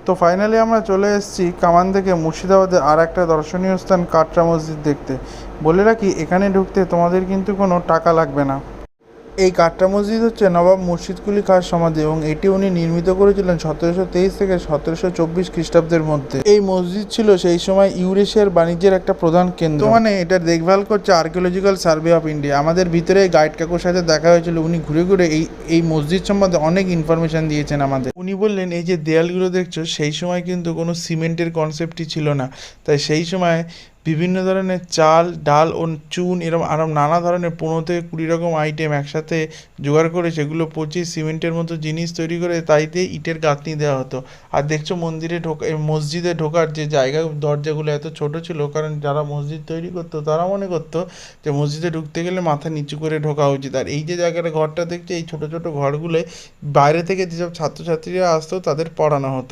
তো ফাইনালি আমরা চলে এসেছি কামান থেকে মুর্শিদাবাদের আর একটা দর্শনীয় স্থান কাটরা মসজিদ দেখতে। বলে রাখি, এখানে ঢুকতে তোমাদের কিন্তু কোনো টাকা লাগবে না। এই কাটরা মসজিদ হচ্ছে নবাব মুর্শিদ কুলি খাঁর সমাধি এবং এটি উনি নির্মিত করেছিলেন 1723 থেকে 1724 খ্রিস্টাব্দের মধ্যে। এই মসজিদ ছিল সেই সময় ইউরেশিয়ার বাণিজ্যের একটা প্রধান কেন্দ্র। মানে এটা দেখভাল করছে আর্কিওলজিক্যাল সার্ভে অফ ইন্ডিয়া। আমাদের ভিতরে গাইড কাকুর সাথে দেখা হয়েছিল, উনি ঘুরে ঘুরে এই মসজিদ সম্বন্ধে অনেক ইনফরমেশন দিয়েছেন আমাদের। উনি বললেন এই যে দেয়ালগুলো দেখছো, সেই সময় কিন্তু কোনো সিমেন্টের কনসেপ্টই ছিল না, তাই সেই সময় বিভিন্ন ধরনের চাল, ডাল ও চুন এরকম আরও নানা ধরনের 15 থেকে 20 রকম আইটেম একসাথে জোগাড় করে সেগুলো পচিয়ে সিমেন্টের মতো জিনিস তৈরি করে তাই দিয়ে ইটের গাঁথনি দেওয়া হতো। আর দেখছো মসজিদে ঢোকার যে জায়গা, দরজাগুলো এত ছোট ছিল কারণ যারা মসজিদ তৈরি করতো তারা মনে করতো যে মসজিদে ঢুকতে গেলে মাথা নিচু করে ঢোকা উচিত। আর এই যে জায়গাটা, ঘরটা দেখছো, এই ছোট ছোট ঘরগুলোয় বাইরে থেকে যেসব ছাত্রছাত্রীরা আসতো তাদের পড়ানো হতো।